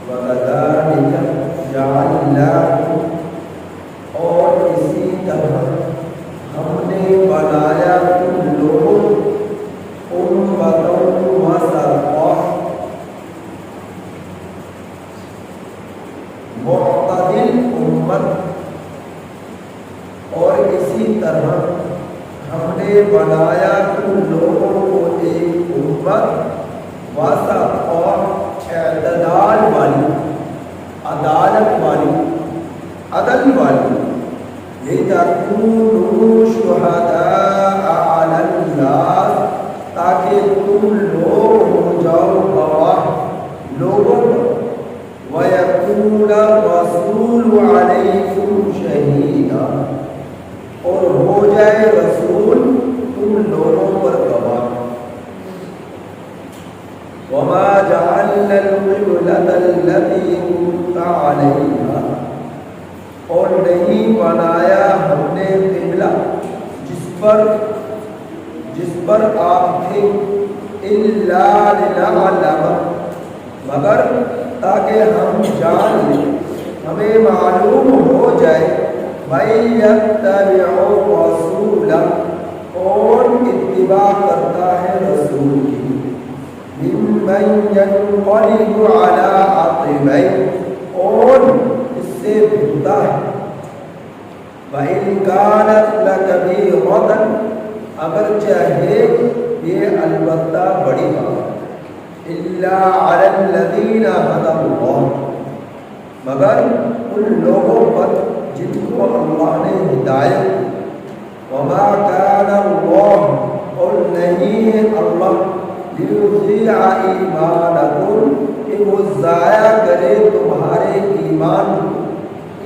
وَكَذَلِكَ جَعَلْنَاكُمْ، اور اسی طرح ہم نے بنایا تم لوگوں امۃ وسطا، معتدل امت، اور اسی طرح ہم نے بنایا تم لوگوں کو ایک امت وسط اور اعتدال والی، عدالت والی، عدل والی، لِتَكُونُوا شُهَدَاءَ عَلَى النَّاسِ، تاکہ تم لوگ ہو جاؤ گواہ لوگوں پر، وَيَكُونَ الرَّسُولُ عَلَيْكُمْ شَهِيدًا، اور ہو جائے رسول تم لوگوں پر گواہ۔ وَمَا جَعَلْنَا الْقِبْلَةَ الَّتِي كُنتَ عَلَيْهَا، اور نہیں بنایا ہم نے قبلہ جس پر آپ تھے، إِلَّا لِنَعْلَمَ، مگر تاکہ ہم جان لیں، ہمیں معلوم ہو جائے، مَن يَتَّبِعُ الرَّسُولَ، کون اتباع کرتا ہے رسول کی، مِمَّن يَنقَلِبُ عَلَىٰ عَقِبَيْهِ، اور اس سے بھولتا ہے، وَإِنْ كَانَتْ لَكَبِيرَةً، اگرچہ ہے یہ البتہ بڑی بات، إِلَّا عَلَى الَّذِينَ هَدَى اللَّهُ، مگر ان لوگوں پر جن کو اللہ نے ہدایت دی، وَمَا كَانَ اللَّهُ، اور نہیں ہے اللہ، لِيُضِيعَ إِيمَانَكُمْ، کہ وہ ضائع کرے تمہارے ایمان کو،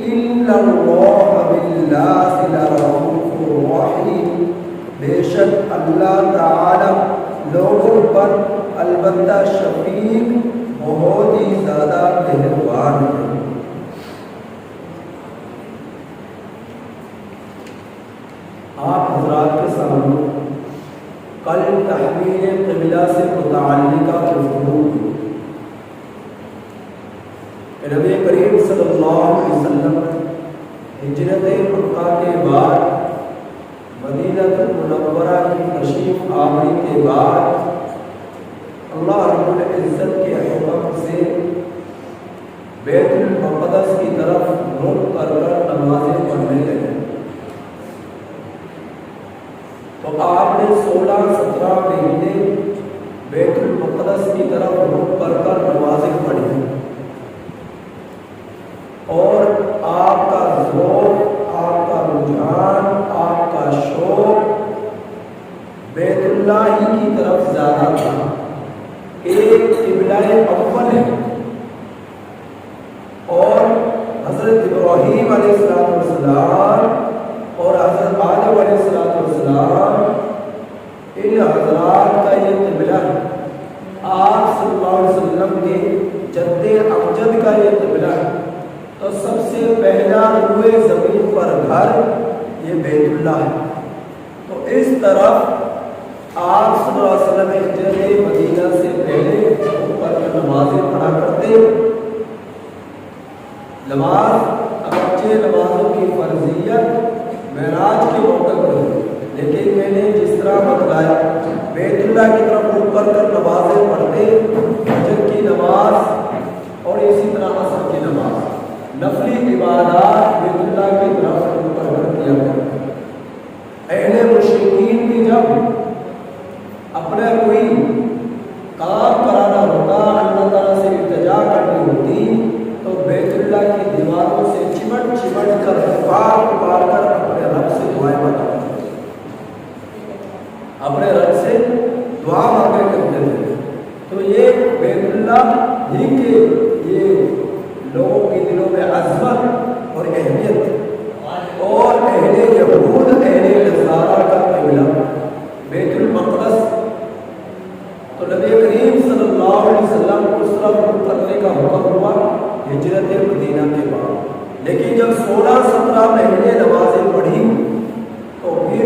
إِنَّ اللَّهَ بِالنَّاسِ لَرَءُوفٌ رَحِيمٌ، بے شک اللہ تعالی لوگوں پر البتہ شفیق، بہت ہی زیادہ مہربان ہے۔ آپ حضرات کے سامنے کل تحویل قبلہ سے متعلقہ گفتگو کی۔ نبی کریم صلی اللہ علیہ وسلم ہجرت مکہ کے بعد مدینہ المنورہ کی تشریف آوری کے بعد اللہ رب العزت کے حکم سے بیت المقدس کی طرف رخ کر نمازیں پڑھنے لگے، تو آپ نے 16-17 مہینے بیت المقدس کی طرف رخ کر نمازیں پڑھی، اور آپ کا ذوق، آپ کا رجحان، آپ کا شوق بیت اللہ ہی کی طرف زیادہ تھا۔ ایک قبلہ اول ہے، اور حضرت ابراہیم علیہ السلام اور حضرت آدم علیہ السلام، ان حضرات کا یہ قبلہ ہے۔ آپ صلی اللہ علیہ وسلم کے جد امجد کا یہ قبلہ ہے، تو سب سے پہلا روئے زمین پر گھر یہ بیت اللہ ہے۔ تو اس طرف آپ صلی اللہ علیہ وسلم ہجرت مدینہ سے پہلے اوپر نمازیں پڑھا کرتے۔ نماز اگرچہ نمازوں کی فرضیت معراج کے موقع پر ہے، لیکن میں نے جس طرح بتلایا بیت اللہ کی طرف رخ کر نمازیں پڑھتے، فجر کی نماز اور اسی طرح عصر کی نماز، نفلی عبادات بیت اللہ کی طرف رخ کر کیا کرتے۔ اہل مشرکین بھی جب اپنا کوئی کام کرانا ہوتا، اللہ تعالیٰ سے التجا کرنی ہوتی، تو بیت اللہ کی دیواروں سے چمٹ کر پار کر اپنے رب سے دعائیں مانگتے تھے، اپنے رب سے دعا مانگے کرتے تھے۔ تو یہ بیت اللہ ہی کے یہ لوگوں کے دلوں میں عظمت اور اہمیت، اور اہل یہود، اہل نصارہ کا قبلہ بیت المقدس، تو نبی کریم صلی اللہ علیہ وسلم کو اس طرف رخ کرنے کا حکم ہوا ہجرت مدینہ کے بعد۔ لیکن جب 16-17 مہینے نمازیں پڑھی، تو پھر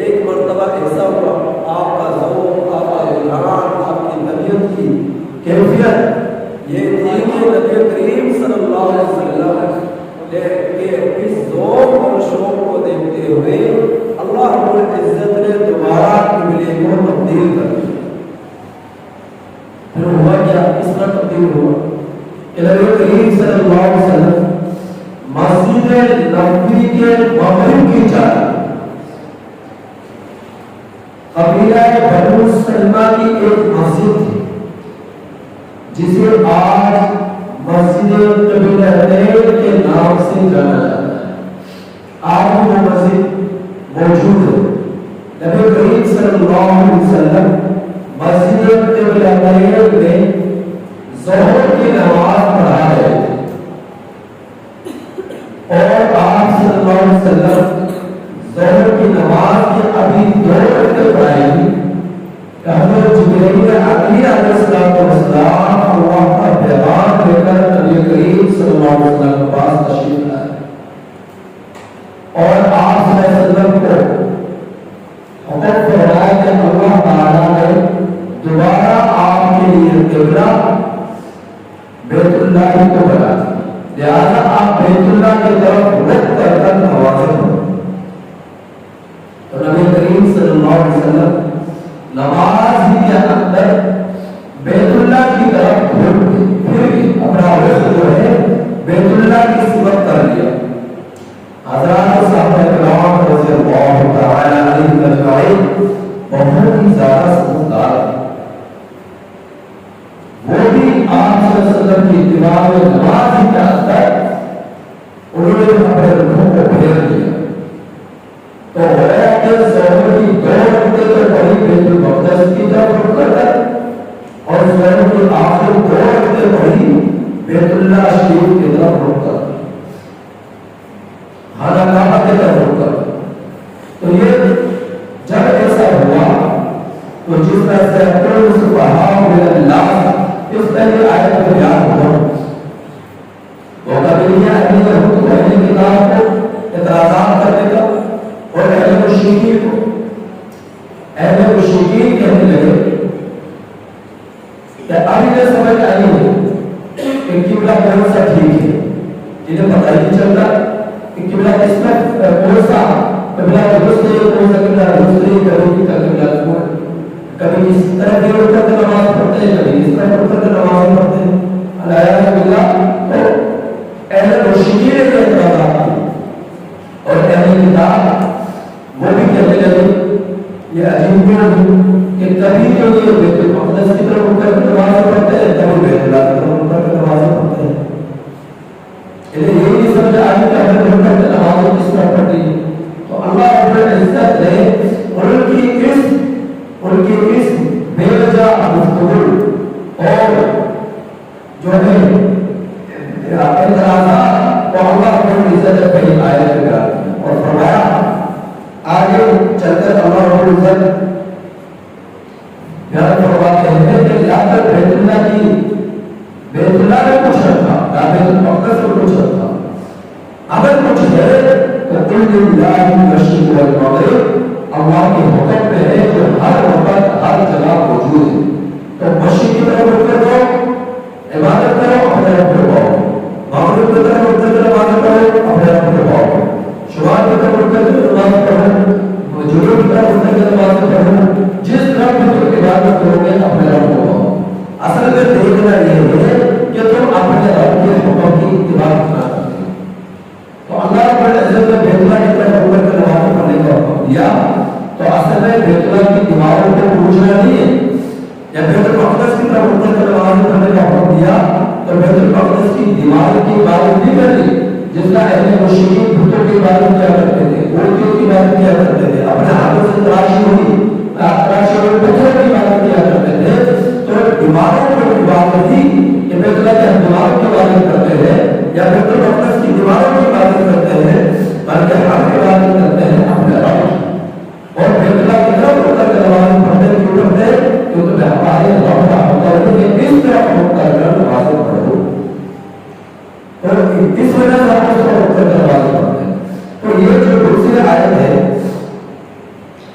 ایک مرتبہ ایسا ہوا، آپ کا ذوق، آپ کا رجحان، آپ کی طبیعت کی کیفیت یہ تھی کہ نبی کریم صلی اللہ علیہ وسلم کے اس ذوق اور شوق کو دیکھتے ہوئے اللہ رب العزت نے دوبارہ قبلے کو تبدیل کر دیا۔ پھر ہوا کیا؟ اس طرح تبدیل ہوا کہ نبی کریم صلی اللہ علیہ وسلم مسجد نبوی کے مغرب کی جانب قبیلہ بنو سلمہ کی ایک مسجد تھی جسے آج مسجد قبیلہ نیل کے نام سے جانا جاتا ہے۔ آج وہ مسجد موجود ہے۔ نبی کریم صلی اللہ علیہ وسلم مسجد قبیلہ نیل میں ظہر کی نماز پڑھا رہے تھے اور آپ صلی اللہ علیہ وسلم ظہر کی نماز کے ابھی 2 رکعتیں پڑھائیں کہ حضرت جبرائیل علیہ السلام اللہ کا پیغام لے کر نبی کریم صلی اللہ علیہ وسلم کے پاس تشریف لائے اور آپ صلی اللہ علیہ وسلم کو حکم فرمایا کہ اللہ تعالیٰ نے دوبارہ آپ کے لیے قبلہ بیت اللہ کو بنا دیا، لہذا آپ بیت اللہ کی طرف رخ کر نمازیں پڑھو۔ تو نبی کریم صلی اللہ علیہ وسلم نماز ہی کے اندر بیت اللہ کی طرف پھر اپنا رخ جو ہے بیت اللہ کی صورت کر لیا۔ حضرات صحابہ کرام رضی اللہ تعالی عنہم اجمعین بہت ہی زیادہ سمجھدار تھے، وہ بھی آپ صلی اللہ علیہ وسلم کی اتباع میں نماز ہی کے اندر انہوں نے اپنے رخوں کو پھیر لیا۔ تو ہوا کہ ظہر کی 2 رکعتیں تو پڑھی بیت المقدس کی طرف رخ کر کر اور ظہر کی آخر 2 رکعتیں پڑھی بیت اللہ شریف کی طرف رخ کر خانہ کعبہ کی طرف رخ کر۔ تو یہ جب ایسا ہوا تو جس طرح سے اکرم سبحان اللہ اس طرح آیت کو بیان ہوا وہ قبیلیہ اہل یہود اہل کتاب کو اعتراضات کرنے کا اور اہل مشرکین کہنے لگے کہ ابھی یہ سمجھ آئی ہے کہ قبلہ کون سا ٹھیک ہے، جنہیں پتہ ہی نہیں چلتا کہ قبلہ کس میں کون سا قبلہ درست ہے، کون سا قبلہ درست ہے، کبھی کا قبلہ کبھی اس طرح کی اٹھ کر نماز پڑھتے ہیں، کبھی اس طرح اٹھ کر نماز پڑھتے ہیں۔ اللہ باللہ اہل مشرکین نے اعتراضات کیے اور اہل کتاب وہ بھی کہنے لگے یہ عجیب کہ کبھی جو یہ بیت المقدس کی طرف اٹھ کر نماز پڑھتے ہیں، کبھی بیت اللہ کی طرف اٹھ کر نماز پڑھتے ہیں۔ انہیں یہ نہیں سمجھ آئی کہ ہمیں اٹھ کر نماز کس طرح پڑھتی ہے۔ تو اللہ رب العزت نے ان کی اس بے وجہ گفتگو اور جو ہے اعتراضات کو اللہ رب العزت نے پہلی آیت میں بیان کیا اور فرمایا آگے چل کر اللہ رب العزت بیان فرماتے ہیں کہ یا تو بیت اللہ میں کچھ رکھا یا بیت المقدس میں کچھ رکھا، اگر کچھ ہے تو قل للہ المشرق والمغرب، اللہ کے حکم پہ ہے جو ہر وقت ہر جگہ موجود ہے۔ تو مشرق کی طرف اٹھ کر جاؤ عبادت کرو، اپنے رب کو پاؤ، مغرب کی طرف اٹھ کر عبادت کرو، اپنے رب کو پاؤ، شمال کی طرف اٹھ کر نماز پڑھو، جنوب کی طرف اٹھ کر نماز پڑھو، جس طرف بھی تم عبادت کرو گے اپنے رب کو پاؤ۔ اصل میں دیکھنا یہ ہے کہ تم اپنے رب کے حکم کی اتباع کرنا چاہتے ہو۔ تو اللہ رب العزت نے بیت اللہ کی طرف اٹھ کر نماز پڑھنے کا حکم دیا، تو اصل میں بیت اللہ کی دیواروں کو پوچھنا نہیں ہے، یا بیت المقدس کی طرف اٹھ کر نماز پڑھنے کا حکم دیا تو بیت المقدس کی دیوار کی عبادت نہیں کرنی، جس کا اہل مشرکین بتوں کی عبادت کیا کرتے تھے، مورتیوں کی عبادت کیا کرتے تھے، اپنے ہاتھوں سے تراشی ہوئی پتھروں کی عبادت کیا کرتے تھے۔ تو دیواروں پر عبادت تھی کہ بیت اللہ کی دیواروں کی عبادت کرتے ہیں یا بیت المقدس کی دیواروں کی عبادت کرتے ہیں، بلکہ ہم عبادت کرتے ہیں اپنے رب کی۔ اور بیت اللہ کی طرف اٹھ کر نماز پڑھنے کیوں کرتے ہیں؟ کیونکہ ہمارے رب کا حکم ہے کہ اس طرف اٹھ کر نماز پڑھو، اور اس وجہ سے ہم اس طرف اٹھ کر نماز پڑھتے ہیں۔ تو یہ جو دوسری آیت ہے،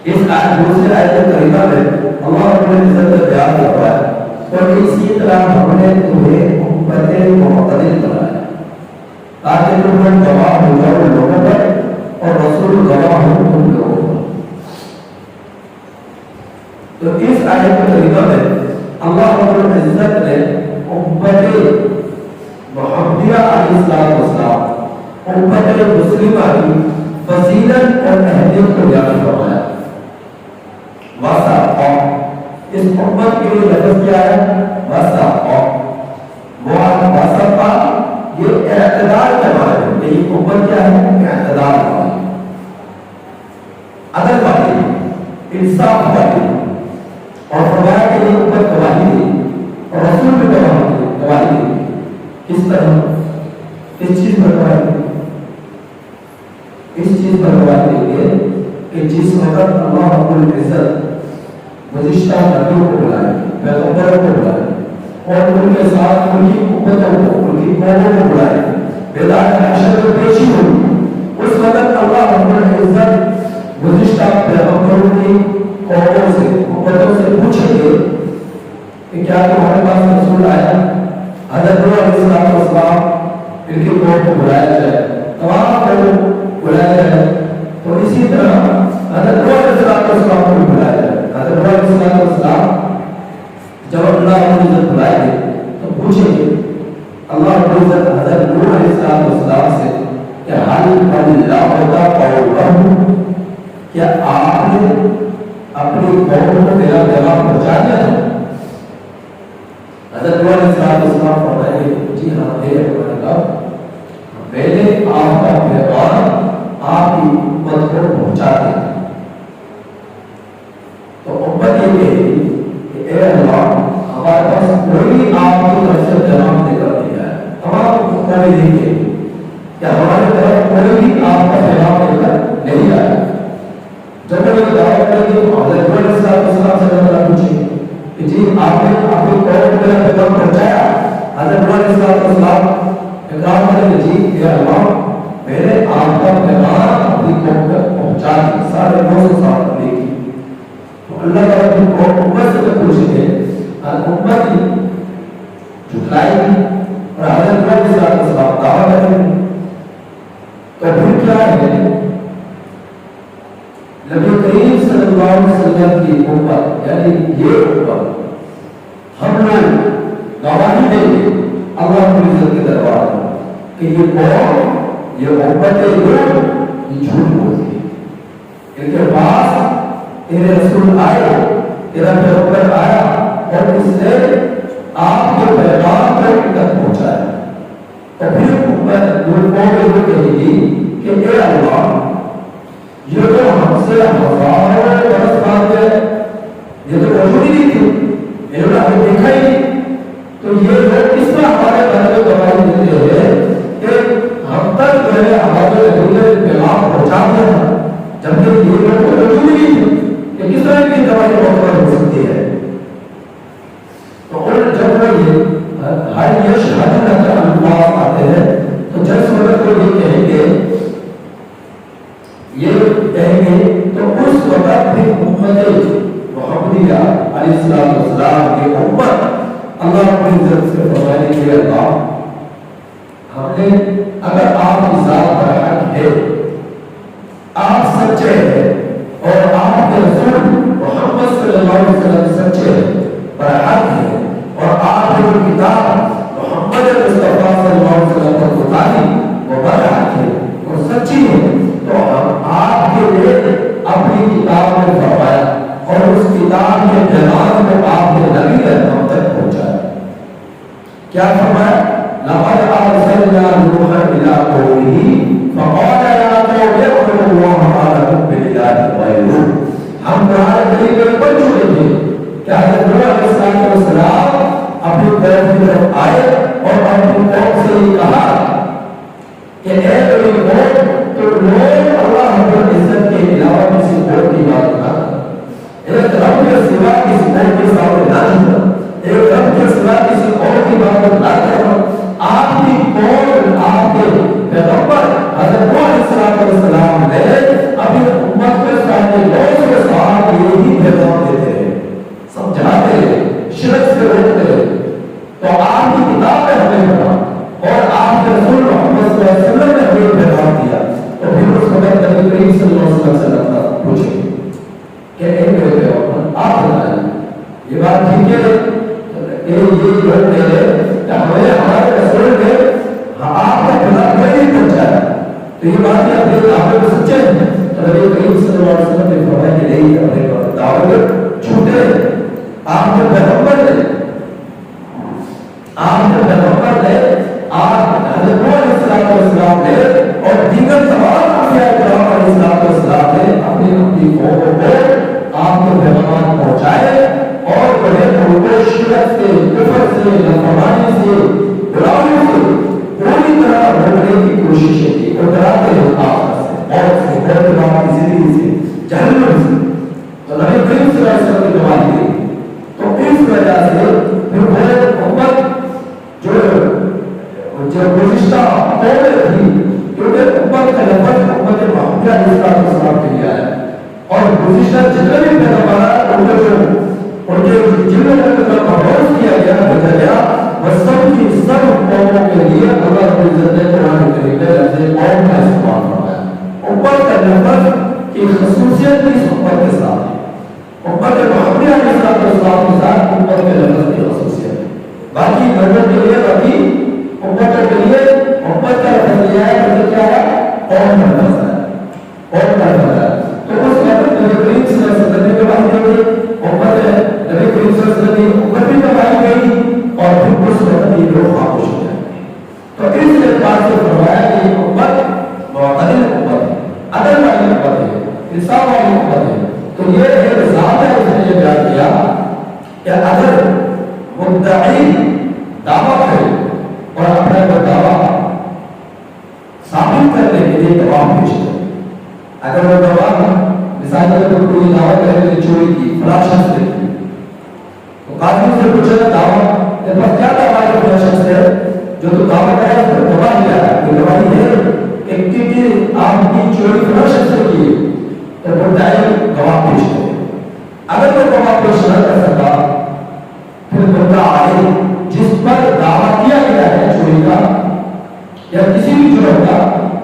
اس دوسری آیت کریمہ میں اللہ رب العزت نے بیان کرتا ہے اور اسی طرح ہم نے تمہیں امت معتدل بنایا تاکہ تم گواہ ہو جاؤ لوگوں پر اور رسول گواہ ہو تم لوگوں پر۔ تو اس آیت کریمہ میں اللہ رب العزت نے امت محمدیہ علیہ السلام امت مسلمہ کی فضیلت اور اہمیت کو بیان فرمایا۔ واسطہ اس امت کے لیے لفظ کیا ہے؟ واسطہ واسطہ یہ اعتدال کا معنی ہے کہ یہ امت کیا ہے؟ اعتدال والی، عدل والی، انصاف والی، اور فرمایا کہ یہ امت گواہی دی اور رسول بھی گواہی دی۔ کس طرح؟ اس چیز پر گواہی دی، اس چیز پر گواہی دیں گے کہ جس وقت اللہ رب العزت گزشتہ نبیوں کو بلائے، پیغمبروں کو بلائے اور ان کے ساتھ ان کی امتوں کو، ان کی قوموں کو بلائے، بیدار حشر میں پیشی ہوئی، اس وقت اللہ رب العزت گزشتہ پیغمبروں کی قوموں سے، امتوں سے پوچھیں گے کہ کیا تمہارے پاس رسول آیا؟ حضرت نوح علیہ السلام ان کی قوم کو بلایا جائے، تمام قوم بلایا جائے، تو اسی طرح حضرت نوح علیہ السلام کو بھی بلایا جائے۔ حضرت نوح علیہ السلام جب اللہ رب العزت بلائیں گے تو پوچھیں گے اللہ رب العزت حضرت نوح علیہ السلام سے کہ حل اللہ ہوتا قومہ، کیا آپ نے اپنی قوم کو میرا پیغام پہنچا دیا ہے؟ حضرت نوح علیہ السلام فرمائیں گے جی ہاں میرے میں نے آپ کا پیغام آپ کی امت کو پہنچا دیا۔ تو امت یہ کہی کہ اے اللہ ہمارے پاس کوئی آپ کی طرف سے پیغام دے کر دیا ہے، تمام قومیں نہیں کہی کہ ہمارے طرف کوئی بھی آپ کا پیغام دے کر نہیں آیا۔ جب وہ دعوت کریں گے تو حضرت نوح علیہ السلام سے اللہ پوچھیں گے کہ جی آپ نے آپ کی قوم کو میرا پیغام پہنچایا؟ حضرت نوح علیہ السلام اقرار کریں گے جی اے اللہ میں نے آپ کا پیغام اپنی قوم تک پہنچا دیا، سارے 900 سال نے کی۔ تو اللہ تعالیٰ کو امت سے پوچھیں گے اور امت کی جھٹلائے گی اور حضرت نوح علیہ السلام دعویٰ کریں گے، تو پھر کیا ہے؟ نبی کریم صلی اللہ علیہ وسلم کی امت یعنی یہ امت ہم لوگ گواہی دیں گے اللہ کی عزت کے دربار میں کہ یہ قوم، یہ امت لوگ یہ جھوٹ بولتی ہے، ان کے پاس تیرے رسول آئے، تیرا پیغمبر آیا اور اس نے آپ کے پیغام کو ان تک پہنچایا۔ تو پھر امت لوگوں کو کہے گی کہ اے اللہ یہ تو ہم سے ہزاروں برس بعد ہے، یہ تو موجود ہی نہیں تھی، انہوں نے ہمیں دیکھا ہی نہیں، تو یہ لوگ کس طرح ہمارے بارے میں گواہی دیتے ہیں کہ ہم تک جو ہے ہمارے رسول نے پیغام پہنچا دیا تھا، جبکہ یہ لوگ تو موجود ہی نہیں تھے، کہ کس طرح کی گواہی معتبر ہو سکتی ہے؟ تو ان جب یہ ہر یشہد کا الفاظ آتے ہیں تو جس وقت وہ یہ کہیں گے تو اس وقت بھی امت محمدیہ علیہ السلام کی امت اللہ رب العزت سے فرمائے کہ اللہ ہم نے اگر آپ کی ذات پر حق ہے، آپ سچے ہیں اور آپ کے رسول محمد صلی اللہ علیہ وسلم سچے ہیں، پر حق ہے، اور آپ کی کتاب محمد مصطفیٰ صلی اللہ علیہ وسلم پر اتاری وہ برحق ہے اور سچی ہے، تو ہم آپ کے لیے اپنی کتاب میں فرمایا اور اس کتاب کے پیغام کو آپ نے نبی ہم تک پہنچایا۔ کیا فرمایا؟ لقد ارسلنا نوحا الى قومه فقال يا قوم اعبدوا الله ما لكم من اله غيره۔ ہم قرآن کریم میں پڑھ چکے تھے کہ حضرت نوح علیہ السلام اپنی قوم کی طرف آئے اور اپنی قوم سے یہ کہا کہ اے میری قوم تو لوگ اللہ رب العزت کے علاوہ کسی اور کی بات نہ کرو، ایک رب کے سوا کسی اور کے سامنے نہ جھکو، ایک رب کے سوا کسی اور کی بات نہ کرو۔ آپ کی قوم، آپ کے پیغمبر حضرت نوح علیہ السلام نے اپنی امت کے سامنے لوگوں کے ساتھ یہی پیغام دیتے ہیں، سمجھاتے ہیں، شرک سے روکتے ہیں۔ تو آپ کی کتاب میں ہمیں ضرورت نہیں ہے کہ ہمیں ہمارے رسول نے آپ کا خلاف نہیں پہنچایا. تو یہ بات ہے اپنے دعوے میں سچے ہیں. نبی کریم صلی اللہ علیہ وسلم نے فرمایا کہ نہیں اپنے دعوے میں جھوٹے ہیں. آپ جو پیغمبر نے آپ حضرت علیہ السلام نے اور دیگر تمام انبیاء کرام علیہ السلام نے اپنی قوموں کو آپ کے پیغامات پہنچائے اور انہیں ان کو شرک سے کفر سے نافرمانی سے غلامی سے پوری طرح روکنے کی کوششیں کی. اور ڈراتے ہیں آخرت سے اور تمام کی زندگی سے جہنم سے. تو نبی کریم صلی اللہ علیہ وسلم نے گواہی دی. تو اس وجہ سے پھر وہ امت جو گزشتہ قومیں تھی کیونکہ امت کا لفظ امت محمد علیہ السلام کے لیے آیا اور گزشتہ جتنے بھی پیغمبر ان کے جن لوگوں کا بھروس کیا گیا بھیجا گیا وہ سب کی سب قوموں کے لیے اللہ رب العزت نے قرآن کریم میں لفظ قوم کا استعمال فرمایا. امت کا لفظ کی خصوصیت اس امت کے ساتھ ہے. امت محمد علیہ السلام کے ساتھ امت کے لفظ کی خصوصیت ہے. باقی لوگوں کے لیے ابھی امت کے لیے امت کا لفظ لیا ہے تو کیا ہے قوم کا لفظ ہے. قوم کا لفظ ہے. تو اس وقت نبی کریم صلی اللہ علیہ وسلم نے گواہی دی امت نبی کریم صلی اللہ علیہ وسلم کی امت بھی گواہی گئی اور پھر اس وقت یہ لوگ خاموش ہو جائیں گے. تو اس اعتبار سے فرمایا کہ یہ امت معتدل امت ہے, عدل والی امت ہے, انصاف والی امت ہے. تو یہ ایک ذات ہے, اس نے یہ بیان کیا کہ اگر مدعی دعویٰ کرے اور اپنا وہ دعویٰ ثابت کرنے کے لیے گواہ پیش کرے. اگر وہ گواہ مثال کے طور پر کوئی دعویٰ کرے کہ چوری کی فلاں شخص نے کی تو قاضی سے پوچھے دعویٰ کہ بس کیا دعویٰ ہے فلاں شخص ہے جو تو دعویٰ کرے اس پر گواہ دیا ہے کہ گواہی ہے کہ آپ کی چوری فلاں شخص نے کی تو مدعی گواہ پیش کرے. اگر وہ گواہ پیش نہ کر سکتا پھر مدعا آئے جس پر دعویٰ کیا گیا ہے چوری کا یا کسی بھی جرم کا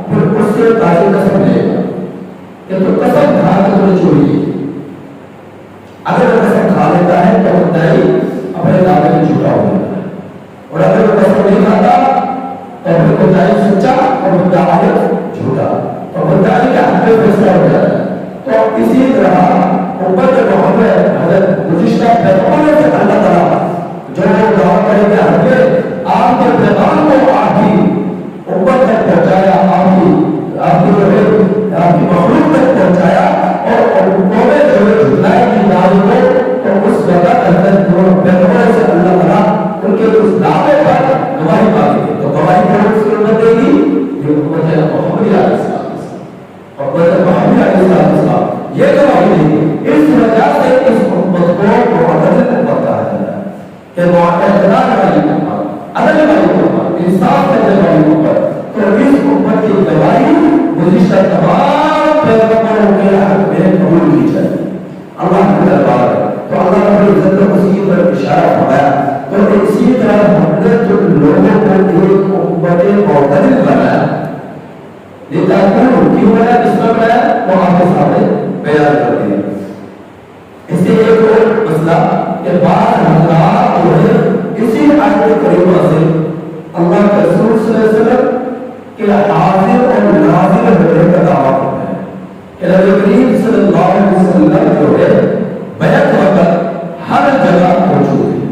پھر اس سے قاضی قسم لے گا کہ تو قسم کھا کے تم نے چوری کی. اگر وہ قسم کھا لیتا ہے تو مدعی اپنے دعوے میں جھوٹا ہو جاتا ہے اور اگر وہ قسم نہیں کھاتا تو پھر مدعی سچا اور مدعی جھوٹا تو مدعی کے حق میں فیصلہ ہو جاتا ہے. تو اسی طرح امت محمد حضرت گزشتہ پیغمبروں سے اللہ تعالیٰ جو دعویٰ کرے کہ ہم نے آپ کے پیغام کو آپ کی امت تک پہنچایا, آپ کی مخلوق تک پہنچایا اور قومیں جو جھٹلائی کی دعوی کو تو اس وقت حضرت پیغمبروں سے اللہ تعالیٰ ان کے اس دعوے پر گواہی مانگے. تو گواہی کون سی امت دے گی؟ یہ امت محمد علیہ السلام اور محمد علیہ السلام یہ گواہی دے گی. اس وجہ سے اس امت کو معتدل امت کہا جاتا ہے کہ معتدل والی امت, عدل والی امت, انصاف کرنے والی امت. تو اس امت کی گواہی گزشتہ تمام پیغمبروں کے حق میں قبول کی جائے. اللہ کا دربار ہے تو اللہ رب العزت نے اسی پر اشارہ فرمایا. تو اسی طرح ہم نے جو لوگوں کو ایک امت معتدل بنایا کیوں بنا, کس پر بنایا وہ آپ کے سامنے بیان کر دیا. اس سے ایک اور مسئلہ کہ بعض حضرات جو ہے اسی آیت کریمہ سے اللہ کے رسول صلی اللہ علیہ وسلم کہ حاضر اور ناظر ہونے کا دعویٰ کرتے ہیں کہ نبی کریم صلی اللہ علیہ وسلم جو ہے بیعت وقت ہر جگہ موجود ہے.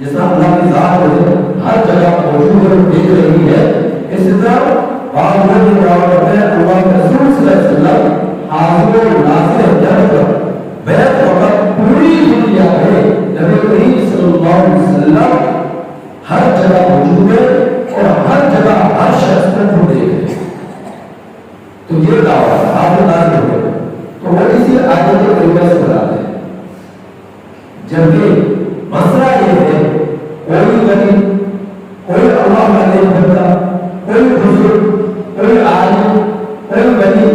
جس طرح اللہ کی ذات ہے ہر جگہ موجود ہے, دیکھ رہی ہے, اسی طرح بعض لوگ یہ دعویٰ کرتے ہیں اللہ کے رسول صلی اللہ علیہ وسلم حاضر اور ناظر ہے. جب بیعت وقت پوری دنیا میں نبی کریم صلی اللہ علیہ وسلم ہر جگہ موجود ہے اور ہر جگہ ہر شخص کو دیکھ رہے ہیں. تو یہ دعویٰ حاضر ناظر ہو گئے تو وہ اسی آیت کریمہ سے بناتے ہیں. جبکہ مسئلہ یہ ہے کوئی ولی, کوئی اللہ کا نیک بندہ, کوئی بزرگ, کوئی عالم, کوئی ولی,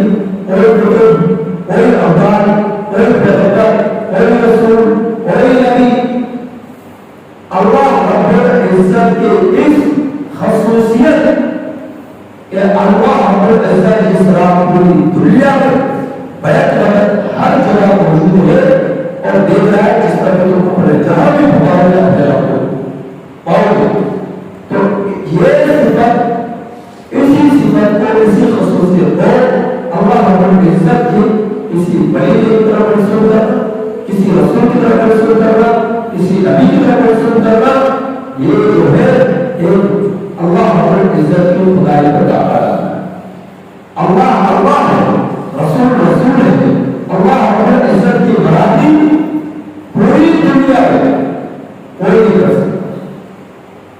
کوئی بزرگ, کوئی ابدال, کوئی پیغمبر, کوئی رسول, کوئی نبی, اللہ رب العزت کے اس خصوصیت کہ اللہ رب العزت جس طرح پوری دنیا میں بیعت وقت ہر جگہ موجود ہے اور دیکھ رہا ہے جس طرح تم اپنے جہاں بھی پکارے اپنے رب کو اور تو یہ صفت اسی صفت کو اسی خصوصیت کو اللہ رب العزت کی کسی ولی کی طرف منسوب کرنا کسی رسول کی طرف منسوب کرنا کسی نبی کی طرف منسوب کرنا یہ جو ہے ایک اللہ رب العزت کی خدائی کا دعویٰ ہے اللہ اللہ ہے رسول رسول ہے اللہ رب العزت کی برادری پوری دنیا میں کوئی نہیں کر سکتا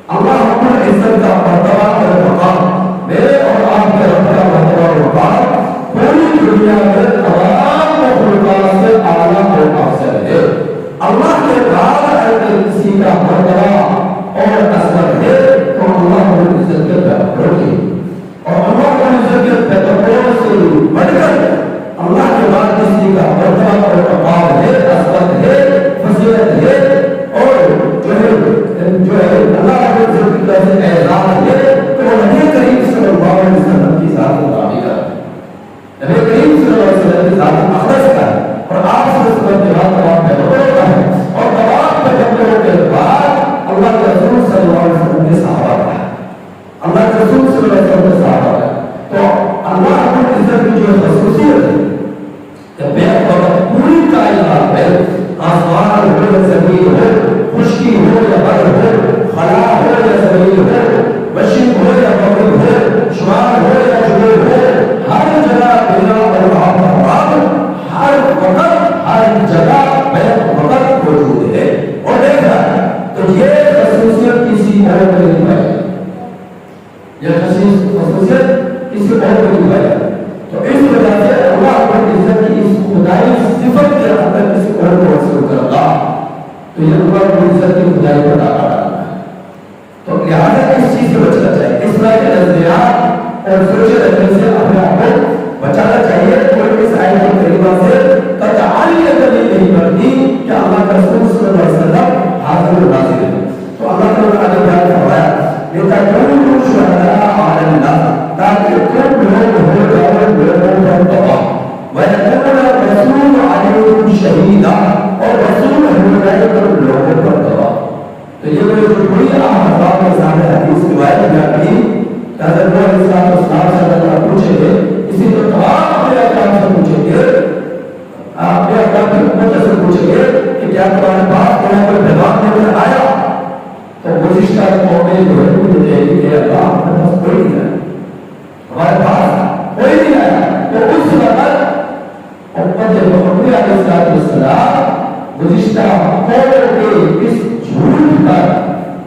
اللہ رب العزت کا مرتبہ اور مقام میرے اور آپ کے رب کا مرتبہ اور مقام پوری دنیا میں تمام مخلوقات سے اعلیٰ اور افضل ہے اللہ کے بعد اگر کسی کا مرتبہ اور اثر ہے تو اللہ رب العزت کے پیغمبر کی اور اللہ رب العزت کے پیغمبروں سے بڑھ کر اللہ کے بعد کسی کا مرتبہ اور مقام ہے اثر ہے فضیلت ہے اور جو ہے اللہ رب العزت کی طرف سے اعزاز ہے تو نبی کریم صلی اللہ علیہ وسلم کی ذات مطابق ہے نبی کریم صلی اللہ علیہ وسلم کی ذات اقدس کا ہے اور آپ صلی اللہ علیہ وسلم کے بعد تمام پیغمبروں کا ہے اور تمام پیغمبروں کے بعد اللہ کے رسول صلی اللہ علیہ وسلم کے صحابہ کا ہے اللہ کے رسول صلی اللہ علیہ وسلم کے صحابہ کا ہے تو اللہ رب العزت کی جو خصوصیت ہے کہ بے وقت پوری کائنات میں آسمان ہو یا زمین ہو خشکی ہو یا برف ہو خلا ہو یا زمین ہو مشرق ہو یا مغرب ہو شمال ہو یا جنوب ہو ہر جگہ بنا اور ہر وقت ہر جگہ بیک وقت موجود ہے اور دیکھا تو یہ خصوصیت کسی اور میں نہیں پائی یہ خصوصیت کسی اور میں نہیں پائی تو اس وجہ سے اللہ رب العزت کی اس خدائی صفت کے اندر کسی اور کو حاصل کرنا تو یہ اللہ رب العزت کی خدائی کو دعویٰ کرنا ہے تو لہٰذا اس چیز سے بچنا چاہیے اس طرح کے نظریات اور سوچے رکھنے سے اپنے آپ کو بچانا چاہیے کوئی اس آیت کی کریمہ سے قطعی دلیل نہیں بنتی کہ اللہ کا رسول صلی اللہ علیہ وسلم حاضر و ناظر ہے تو اللہ تعالیٰ نے بیان فرمایا لِتَكُونُوا شُهَدَاءَ عَلَى النَّاسِ تاکہ تم لوگ ہو جاؤ لوگوں پر گواہ وَيَكُونَ الرَّسُولُ عَلَيْكُمْ شَهِيدًا اور رسول ہو جائے تم لوگوں پر گواہ تو یہ کوئی بڑی اہم حضرات کے سامنے حدیث روایت بیان کی کہ حضرت نبی علیہ السلام سے اللہ پوچھیں گے اسی طرح تمام اپنے احکام سے پوچھیں گے اپنے احکام کی حکومت سے پوچھیں گے کہ کیا تمہارے پاس کوئی پیغام دے کر آیا تو گزشتہ قومیں جو ہے وہ کہے گی کہ اللہ ہمارے پاس کوئی نہیں آیا ہمارے پاس کوئی نہیں آیا تو اس وقت امت محمد علیہ السلام گزشتہ قوموں کے اس جھوٹ پر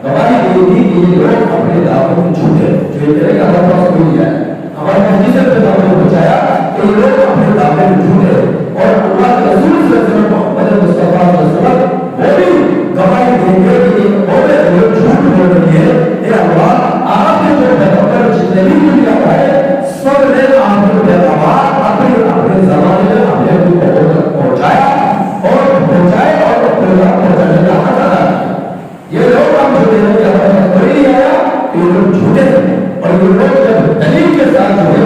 گواہی دے گی کہ یہ لوگ اپنے دعووں کو جھوٹے جو یہ کہے کہ ہمارے پاس کوئی نہیں آیا ہمارے حقیقت پہ دعوے کو بچایا کہ یہ لوگ اپنے دعوے کو جھوٹے اور اللہ کے رسول صلی اللہ علیہ وسلم محمد مصطفیٰ علیہ وسلم وہ بھی گواہی دیں گے کہ یہ قومیں جو جھوٹ بول رہی ہے اے اللہ آپ کے جو پیغمبر جتنے بھی دنیا آئے سب نے آپ کے پیغامات اپنے زمانے میں اپنے قوموں تک پہنچایا اور پیغام پہنچانے کا حق ادا کیا یہ لوگ ہم جو کہتے ہیں کہ ہمارے پاس کوئی نہیں آیا یہ لوگ جھوٹے ہیں اور یہ لوگ جب دلیل کے ساتھ جو ہے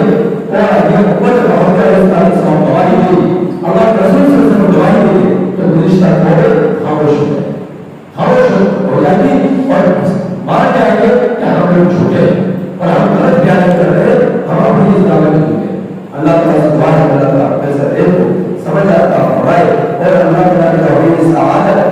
اور یہ حکومت محمد علیہ السلام گواہی دی اللہ کے رسول صلی اللہ علیہ وسلم گواہی دی تو گزشتہ قومیں خاموش ہو گئے خاموش ہو جاتی اور مان جائیں گے کہ ہم لوگ جھوٹے اور ہم غلط بیان کر رہے ہیں ہم اپنی اس دعوے میں جھوٹے اللہ تعالیٰ سبحانہ و تعالیٰ ایسا ایک سمجھ آتا فرمائے اور اللہ تعالیٰ کی توحید سعادت